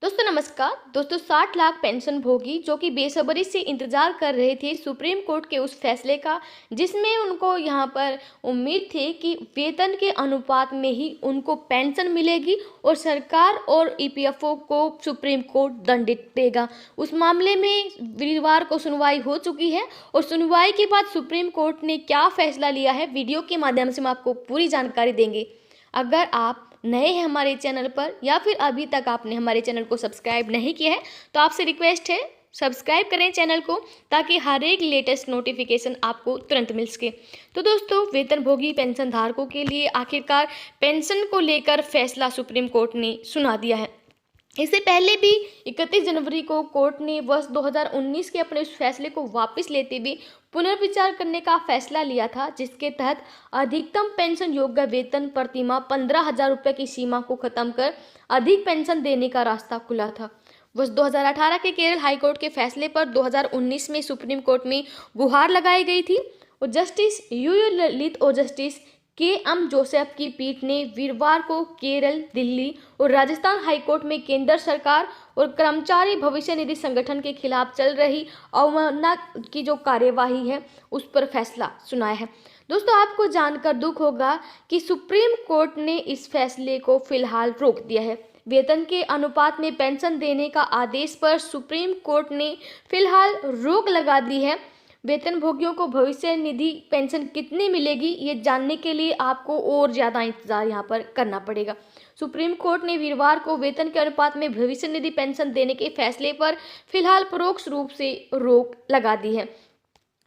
दोस्तों नमस्कार। दोस्तों 60 लाख पेंशन भोगी जो कि बेसब्री से इंतज़ार कर रहे थे सुप्रीम कोर्ट के उस फैसले का, जिसमें उनको यहाँ पर उम्मीद थी कि वेतन के अनुपात में ही उनको पेंशन मिलेगी और सरकार और ईपीएफओ को सुप्रीम कोर्ट दंडित देगा। उस मामले में वीरवार को सुनवाई हो चुकी है और सुनवाई के बाद सुप्रीम कोर्ट ने क्या फैसला लिया है, वीडियो के माध्यम से हम आपको पूरी जानकारी देंगे। अगर आप नए हैं हमारे चैनल पर या फिर अभी तक आपने हमारे चैनल को सब्सक्राइब नहीं किया है तो आपसे रिक्वेस्ट है सब्सक्राइब करें चैनल को, ताकि हर एक लेटेस्ट नोटिफिकेशन आपको तुरंत मिल सके। तो दोस्तों वेतनभोगी पेंशन धारकों के लिए आखिरकार पेंशन को लेकर फैसला सुप्रीम कोर्ट ने सुना दिया है। इससे पहले भी 31 जनवरी को कोर्ट ने वर्ष 2019 के अपने उस फैसले को वापस लेते हुए पुनर्विचार करने का फैसला लिया था, जिसके तहत अधिकतम पेंशन योग्य वेतन प्रतिमाह 15,000 रुपये की सीमा को खत्म कर अधिक पेंशन देने का रास्ता खुला था। वर्ष 2018 के केरल हाईकोर्ट के फैसले पर 2019 में सुप्रीम कोर्ट में गुहार लगाई गई थी और जस्टिस यूयू ललित और जस्टिस के जोसेफ की पीठ ने वीरवार को केरल, दिल्ली और राजस्थान हाईकोर्ट में केंद्र सरकार और कर्मचारी भविष्य निधि संगठन के खिलाफ चल रही अवमानना की जो कार्यवाही है उस पर फैसला सुनाया है। दोस्तों आपको जानकर दुख होगा कि सुप्रीम कोर्ट ने इस फैसले को फिलहाल रोक दिया है। वेतन के अनुपात में पेंशन देने का आदेश पर सुप्रीम कोर्ट ने फिलहाल रोक लगा दी है। वेतनभोगियों को भविष्य निधि पेंशन कितनी मिलेगी, ये जानने के लिए आपको और ज़्यादा इंतजार यहाँ पर करना पड़ेगा। सुप्रीम कोर्ट ने वीरवार को वेतन के अनुपात में भविष्य निधि पेंशन देने के फैसले पर फिलहाल परोक्ष रूप से रोक लगा दी है।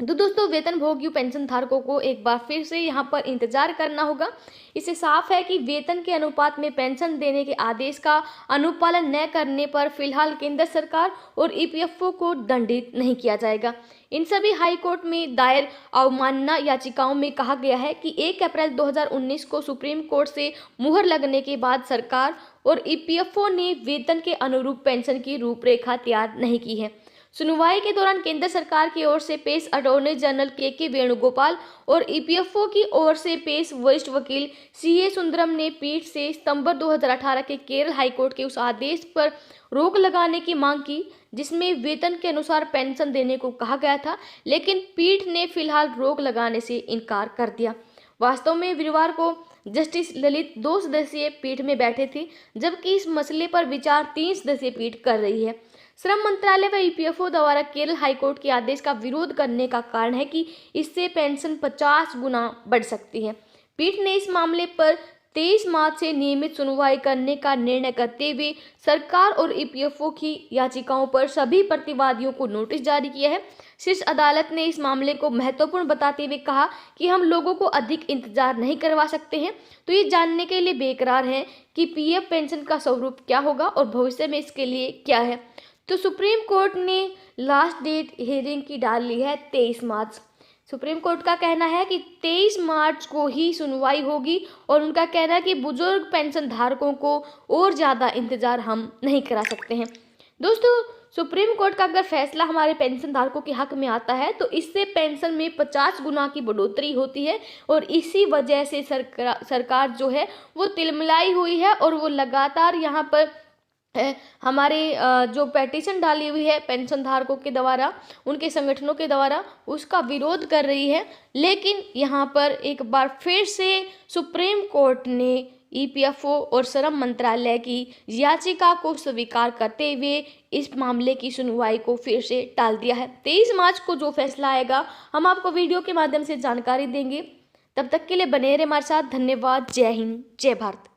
तो दोस्तों वेतनभोगी पेंशन धारकों को एक बार फिर से यहाँ पर इंतजार करना होगा। इससे साफ है कि वेतन के अनुपात में पेंशन देने के आदेश का अनुपालन न करने पर फिलहाल केंद्र सरकार और ईपीएफओ को दंडित नहीं किया जाएगा। इन सभी हाई कोर्ट में दायर अवमानना याचिकाओं में कहा गया है कि 1 अप्रैल 2019 को सुप्रीम कोर्ट से मुहर लगने के बाद सरकार और ईपीएफओ ने वेतन के अनुरूप पेंशन की रूपरेखा तैयार नहीं की है। सुनवाई के दौरान केंद्र सरकार की ओर से पेश अटॉर्नी जनरल के वेणुगोपाल और ईपीएफओ की ओर से पेश वरिष्ठ वकील सीए सुंदरम ने पीठ से सितंबर 2018 के केरल हाईकोर्ट के उस आदेश पर रोक लगाने की मांग की, जिसमें वेतन के अनुसार पेंशन देने को कहा गया था, लेकिन पीठ ने फिलहाल रोक लगाने से इनकार कर दिया। वास्तव में वीरवार को जस्टिस ललित 2 सदस्यीय पीठ में बैठे थे, जबकि इस मसले पर विचार 3 सदस्यीय पीठ कर रही है। श्रम मंत्रालय व ईपीएफओ द्वारा केरल हाईकोर्ट के आदेश का विरोध करने का कारण है कि इससे पेंशन 50 गुना बढ़ सकती है। पीठ ने इस मामले पर 23 मार्च से नियमित सुनवाई करने का निर्णय करते हुए सरकार और ईपीएफओ की याचिकाओं पर सभी प्रतिवादियों को नोटिस जारी किया है। शीर्ष अदालत ने इस मामले को महत्वपूर्ण बताते हुए कहा कि हम लोगों को अधिक इंतजार नहीं करवा सकते हैं, तो ये जानने के लिए बेकरार हैं कि पीएफ पेंशन का स्वरूप क्या होगा और भविष्य में इसके लिए क्या है। तो सुप्रीम कोर्ट ने लास्ट डेट हियरिंग की डाल ली है 23 मार्च। सुप्रीम कोर्ट का कहना है कि 23 मार्च को ही सुनवाई होगी और उनका कहना है कि बुजुर्ग पेंशन धारकों को और ज़्यादा इंतजार हम नहीं करा सकते हैं। दोस्तों सुप्रीम कोर्ट का अगर फैसला हमारे पेंशन धारकों के हक में आता है तो इससे पेंशन में 50 गुना की बढ़ोतरी होती है और इसी वजह से सरकार जो है वो तिलमिलाई हुई है और वो लगातार यहाँ पर हमारे जो पेटिशन डाली हुई है पेंशन धारकों के द्वारा, उनके संगठनों के द्वारा, उसका विरोध कर रही है। लेकिन यहाँ पर एक बार फिर से सुप्रीम कोर्ट ने ईपीएफओ और श्रम मंत्रालय की याचिका को स्वीकार करते हुए इस मामले की सुनवाई को फिर से टाल दिया है। 23 मार्च को जो फैसला आएगा हम आपको वीडियो के माध्यम से जानकारी देंगे। तब तक के लिए बने रहे हमारे साथ। धन्यवाद। जय हिंद, जय भारत।